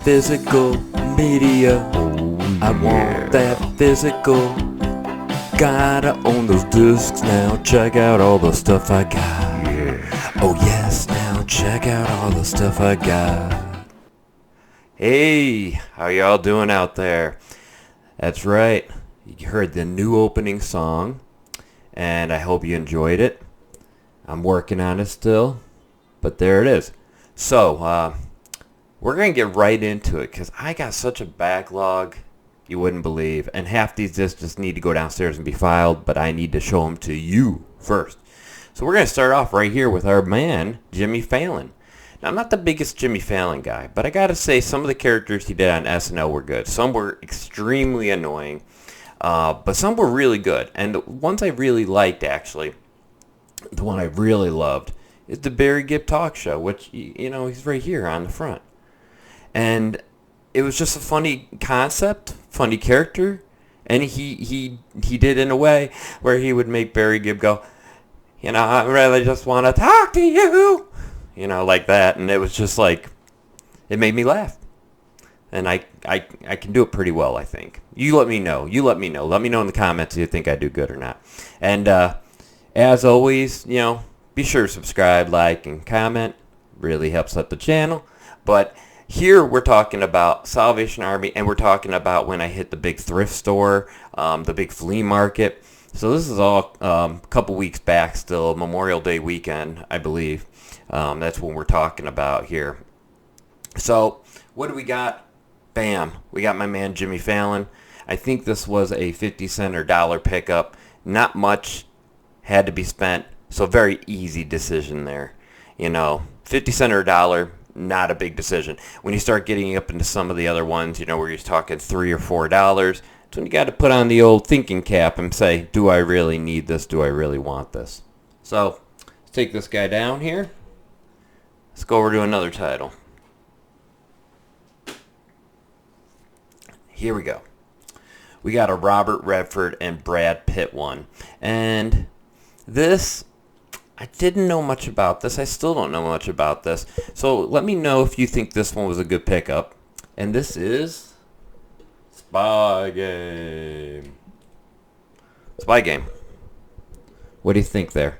physical media. I want that physical. Gotta own those discs now. Check out all the stuff I got. Oh yes, now check out all the stuff I got. Hey, how y'all doing out there? That's right, you heard the new opening song, and I hope you enjoyed it. I'm working on it still, but there it is. So, we're going to get right into it, because I got such a backlog you wouldn't believe, and half these discs just need to go downstairs and be filed, but I need to show them to you first. So we're going to start off right here with our man, Jimmy Fallon. Now, I'm not the biggest Jimmy Fallon guy, but I got to say some of the characters he did on SNL were good. Some were extremely annoying, but some were really good. And the ones I really liked, actually, the one I really loved, is the Barry Gibb talk show, which, you know, he's right here on the front. And it was just a funny concept, funny character, and he did in a way where he would make Barry Gibb go, you know, I really just want to talk to you, you know, like that. And it was just like, it made me laugh. And I can do it pretty well, I think. You let me know. Let me know in the comments if you think I do good or not. And as always, you know, be sure to subscribe, like, and comment. Really helps out the channel. But here we're talking about Salvation Army, and we're talking about when I hit the big thrift store, the big flea market. So this is all a couple weeks back still, Memorial Day weekend, I believe. That's when we're talking about here. So what do we got? Bam. We got my man Jimmy Fallon. I think this was a 50 cent or dollar pickup. Not much had to be spent, so very easy decision there. You know, 50 cent or a dollar, not a big decision. When you start getting up into some of the other ones, you know, where you're talking $3 or $4, that's when you got to put on the old thinking cap and say, do I really need this? Do I really want this? So let's take this guy down here. Let's go over to another title. Here we go. We got a Robert Redford and Brad Pitt one. And this, I didn't know much about this. I still don't know much about this. So let me know if you think this one was a good pickup. And this is Spy Game. Spy Game. What do you think there?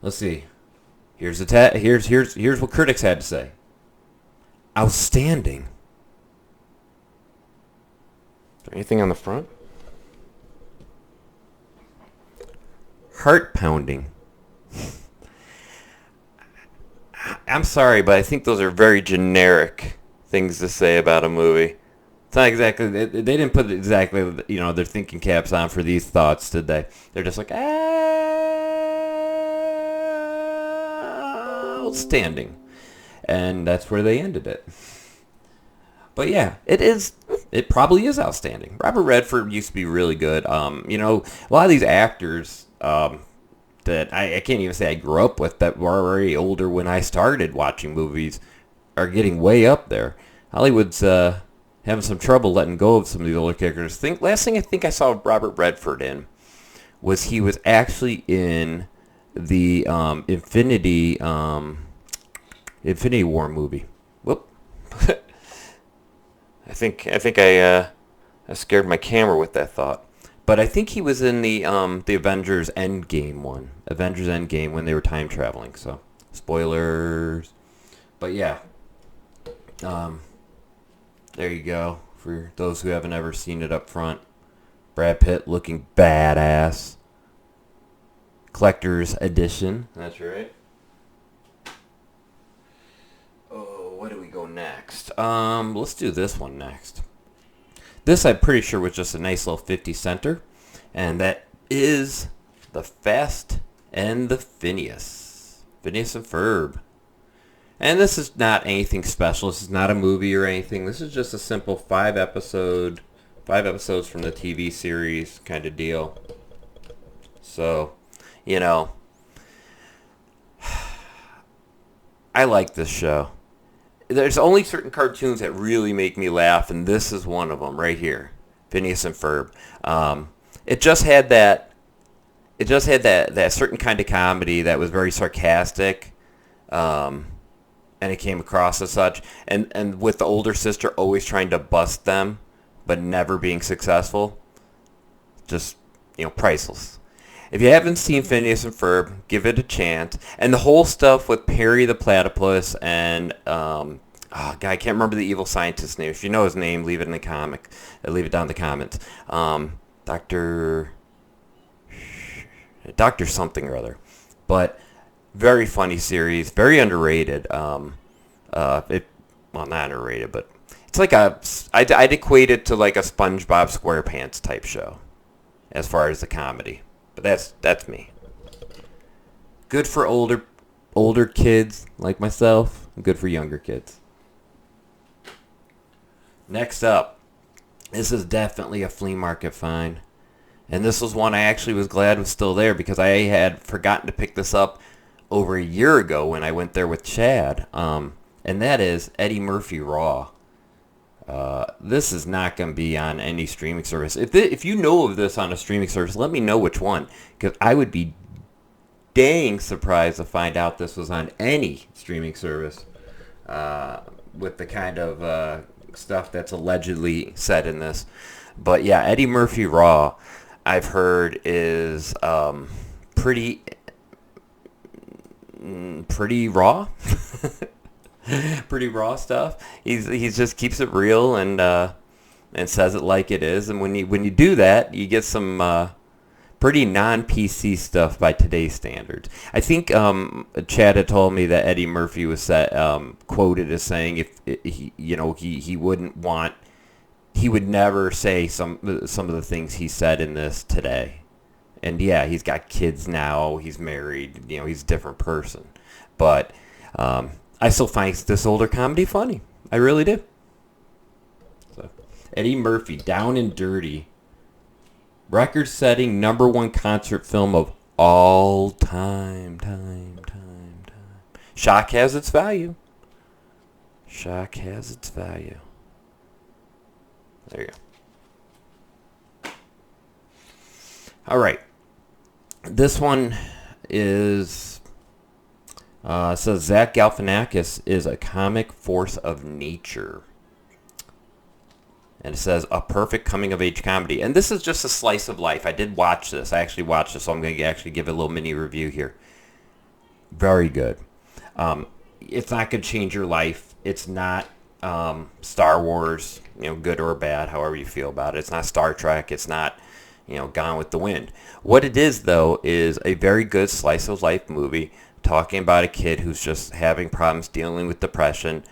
Let's see. Here's here's what critics had to say. Outstanding. Is there anything on the front? Heart pounding. I'm sorry, but I think those are very generic things to say about a movie. It's not exactly, they didn't put exactly, you know, their thinking caps on for these thoughts, did they? They're just like, outstanding. And that's where they ended it. But yeah, it probably is outstanding. Robert Redford used to be really good. You know, a lot of these actors, that I can't even say I grew up with, that were already older when I started watching movies, are getting way up there. Hollywood's having some trouble letting go of some of these older characters. Last thing I think I saw Robert Redford in was he was actually in the Infinity War movie. Whoop. I think I scared my camera with that thought. But I think he was in the Avengers Endgame one. Avengers Endgame when they were time traveling. So, spoilers. But yeah. There you go. For those who haven't ever seen it up front. Brad Pitt looking badass. Collector's edition. That's right. Oh, where do we go next? Let's do this one next. This, I'm pretty sure, was just a nice little 50 center. And that is The Fast and the Phineas. Phineas and Ferb. And this is not anything special. This is not a movie or anything. This is just a simple 5 episodes from the TV series kind of deal. So, you know, I like this show. There's only certain cartoons that really make me laugh, and this is one of them right here, Phineas and Ferb. It just had that certain kind of comedy that was very sarcastic, and it came across as such. And with the older sister always trying to bust them, but never being successful. Just, priceless. If you haven't seen Phineas and Ferb, give it a chance. And the whole stuff with Perry the Platypus and, God, I can't remember the evil scientist's name. If you know his name, leave it in the comic. Leave it down in the comments. Dr. something or other. But very funny series, very underrated. Not underrated, but it's like I'd equate it to like a SpongeBob SquarePants type show as far as the comedy. But that's me. Good for older kids like myself. Good for younger kids. Next up, this is definitely a flea market find. And this was one I actually was glad was still there because I had forgotten to pick this up over a year ago when I went there with Chad. And that is Eddie Murphy Raw. This is not going to be on any streaming service. If you know of this on a streaming service, let me know which one. Because I would be dang surprised to find out this was on any streaming service with the kind of stuff that's allegedly said in this. But yeah, Eddie Murphy Raw, I've heard is pretty raw. Pretty raw stuff. He's just keeps it real and says it like it is. And when you do that, you get some pretty non-PC stuff by today's standards. I think Chad had told me that Eddie Murphy was quoted as saying he would never say some of the things he said in this today. And yeah, he's got kids now. He's married. He's a different person. But I still find this older comedy funny. I really do. So, Eddie Murphy, Down and Dirty. Record-setting #1 concert film of all time. Shock has its value. Shock has its value. There you go. All right. This one is... says Zach Galfinakis is a comic force of nature. And it says a perfect coming-of-age comedy. And this is just a slice of life. I did watch this. I actually watched this, so I'm going to actually give it a little mini review here. Very good. It's not going to change your life. It's not Star Wars, good or bad, however you feel about it. It's not Star Trek. It's not, Gone with the Wind. What it is, though, is a very good slice of life movie talking about a kid who's just having problems dealing with depression,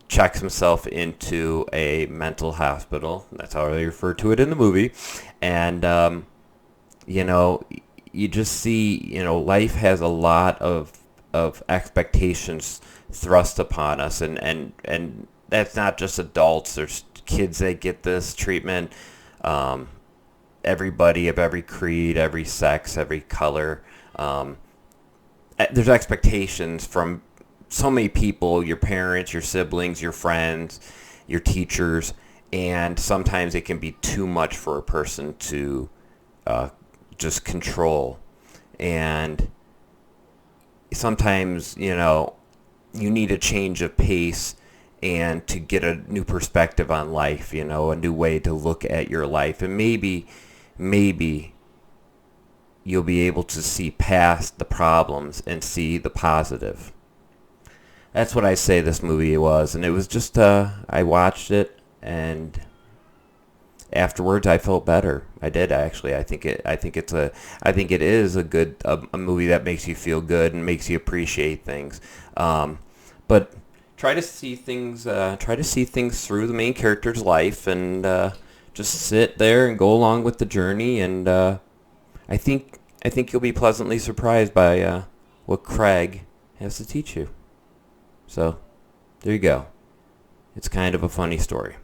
checks himself into a mental hospital. That's how they refer to it in the movie. And, you just see, life has a lot of expectations thrust upon us. And that's not just adults. There's kids that get this treatment. Everybody of every creed, every sex, every color. There's expectations from so many people, your parents, your siblings, your friends, your teachers, and sometimes it can be too much for a person to just control. And sometimes, you need a change of pace and to get a new perspective on life, a new way to look at your life. And maybe you'll be able to see past the problems and see the positive. That's what I say this movie was, and it was just I watched it, and afterwards I felt better. I did actually. I think it is a good a movie that makes you feel good and makes you appreciate things. But try to see things through the main character's life, and just sit there and go along with the journey. And I think you'll be pleasantly surprised by what Craig has to teach you. So, there you go. It's kind of a funny story.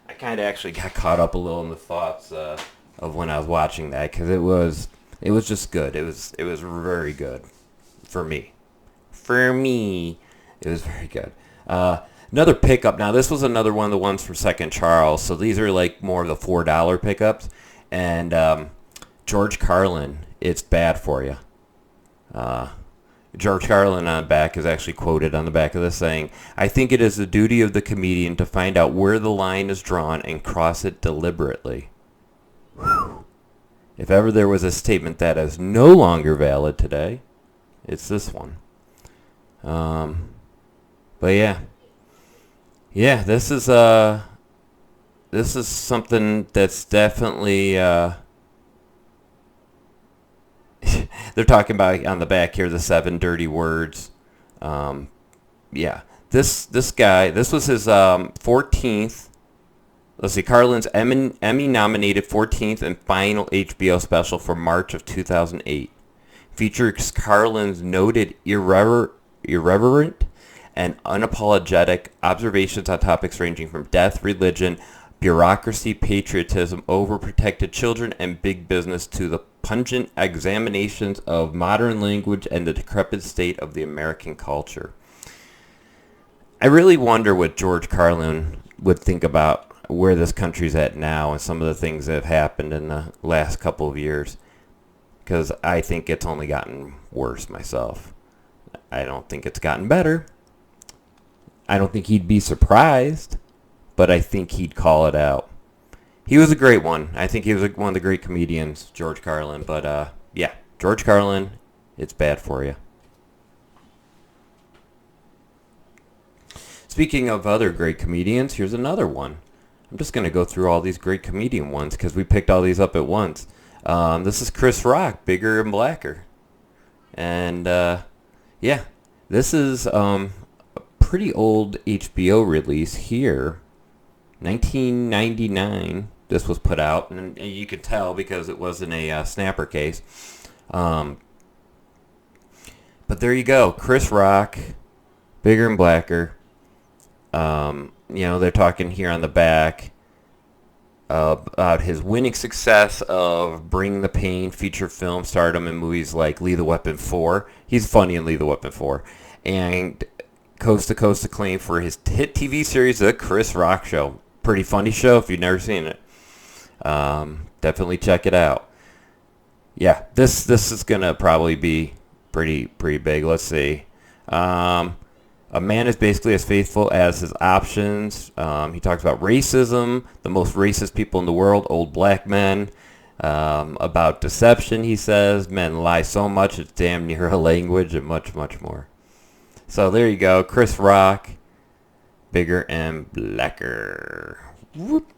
I kind of actually got caught up a little in the thoughts of when I was watching that, because it was just good. It was very good for me. It was very good. Another pickup. Now, this was another one of the ones from Second Charles. So these are like more of the $4 pickups. And George Carlin it's bad for you. George Carlin on the back is actually quoted on the back of this saying, "I think it is the duty of the comedian to find out where the line is drawn and cross it deliberately." Whew. If ever there was a statement that is no longer valid today, it's this one. But yeah, this is something that's definitely they're talking about on the back here the 7 dirty words. This guy, this was his 14th. Let's see, Carlin's Emmy-nominated 14th and final HBO special for March of 2008. Features Carlin's noted irreverent and unapologetic observations on topics ranging from death, religion, bureaucracy, patriotism, overprotected children, and big business to the pungent examinations of modern language and the decrepit state of the American culture. I really wonder what George Carlin would think about where this country's at now and some of the things that have happened in the last couple of years, because I think it's only gotten worse myself. I don't think it's gotten better. I don't think he'd be surprised, but I think he'd call it out. He was a great one. I think he was one of the great comedians, George Carlin. But yeah, George Carlin, it's bad for you. Speaking of other great comedians, here's another one. I'm just going to go through all these great comedian ones because we picked all these up at once. This is Chris Rock, Bigger and Blacker. And yeah, this is a pretty old HBO release here. 1999, this was put out, and you could tell because it wasn't a snapper case. But there you go, Chris Rock, Bigger and Blacker. They're talking here on the back about his winning success of Bring the Pain feature film stardom in movies like Lethal Weapon 4. He's funny in Lethal Weapon 4. And coast-to-coast acclaim for his hit TV series, The Chris Rock Show. Pretty funny show if you've never seen it. Definitely check it out. Yeah, this is going to probably be pretty big. Let's see. A man is basically as faithful as his options. He talks about racism, the most racist people in the world, old black men. About deception, he says, men lie so much it's damn near a language, and much, much more. So there you go, Chris Rock, Bigger and Blacker. Whoop.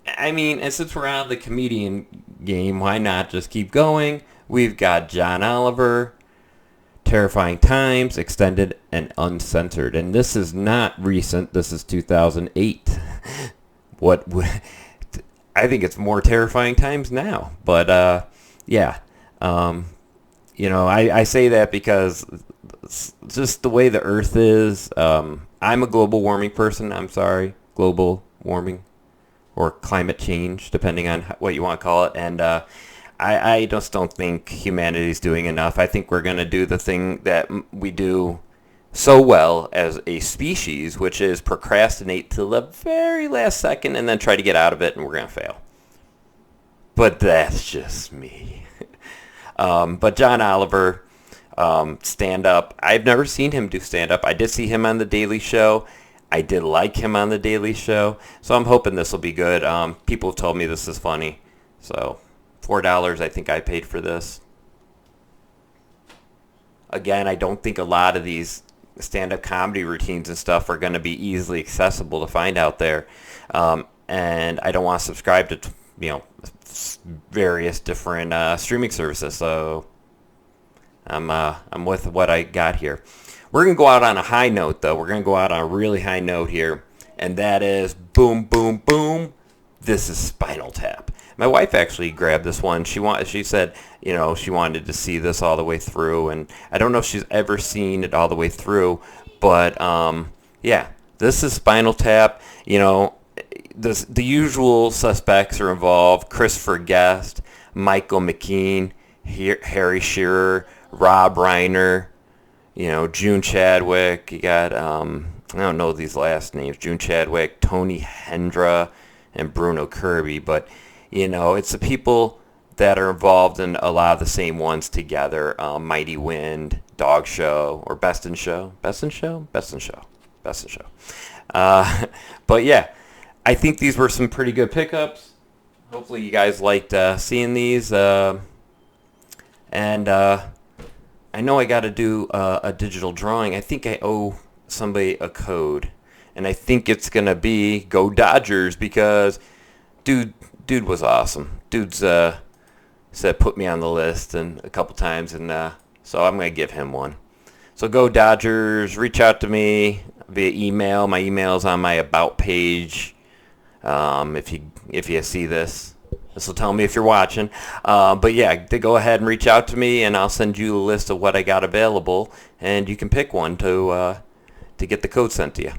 I mean, and since we're on the comedian game, why not just keep going? We've got John Oliver, Terrifying Times, extended and uncensored. And this is not recent. This is 2008. I think it's more Terrifying Times now. But, yeah. I say that because just the way the Earth is. I'm a global warming person. I'm sorry. Global warming or climate change, depending on what you want to call it. And I just don't think humanity's doing enough. I think we're going to do the thing that we do so well as a species, which is procrastinate till the very last second and then try to get out of it, and we're going to fail. But that's just me. But John Oliver, stand-up. I've never seen him do stand-up. I did see him on The Daily Show. I did like him on The Daily Show. So I'm hoping this will be good. People have told me this is funny. So $4 I think I paid for this. Again, I don't think a lot of these stand-up comedy routines and stuff are going to be easily accessible to find out there. And I don't want to subscribe to, various different streaming services. So I'm with what I got here. We're going to go out on a high note, though. We're going to go out on a really high note here. And that is boom, boom, boom. This is Spinal Tap. My wife actually grabbed this one. She said, she wanted to see this all the way through. And I don't know if she's ever seen it all the way through. But, yeah, this is Spinal Tap. The usual suspects are involved. Christopher Guest, Michael McKean, Harry Shearer, Rob Reiner, June Chadwick. You got, I don't know these last names, June Chadwick, Tony Hendra, and Bruno Kirby. But, it's the people that are involved in a lot of the same ones together. Mighty Wind, Dog Show, or Best in Show. Best in Show? Best in Show. Best in Show. But yeah, I think these were some pretty good pickups. Hopefully you guys liked seeing these. And I know I got to do a digital drawing. I think I owe somebody a code. And I think it's going to be Go Dodgers because dude was awesome. Dude's said put me on the list and a couple times, and so I'm going to give him one. So Go Dodgers, reach out to me via email. My email is on my About page. If you see this will tell me if you're watching. But yeah, go ahead and reach out to me, and I'll send you a list of what I got available, and you can pick one to get the code sent to you.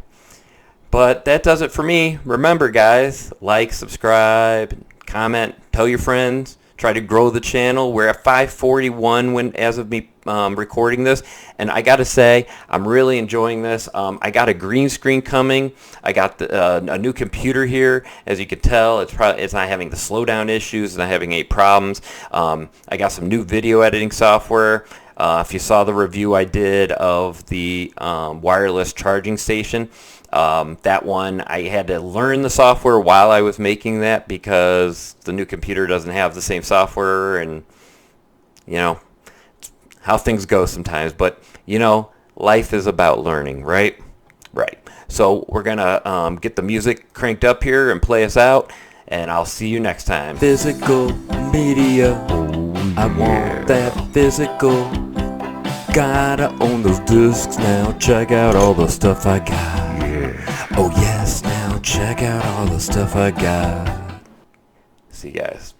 But that does it for me. Remember, guys, like, subscribe, comment, tell your friends. Try to grow the channel. We're at 541 as of me recording this, and I gotta say I'm really enjoying this. I got a green screen coming. I got a new computer here. As you can tell, it's not having the slowdown issues. It's not having any problems. I got some new video editing software. If you saw the review I did of the wireless charging station, that one, I had to learn the software while I was making that because the new computer doesn't have the same software, and how things go sometimes. But life is about learning, right? Right. So we're gonna get the music cranked up here and play us out, and I'll see you next time. Physical media. I want that physical. Gotta own those discs now. Check out all the stuff I got. Oh yes, now check out all the stuff I got. See you guys.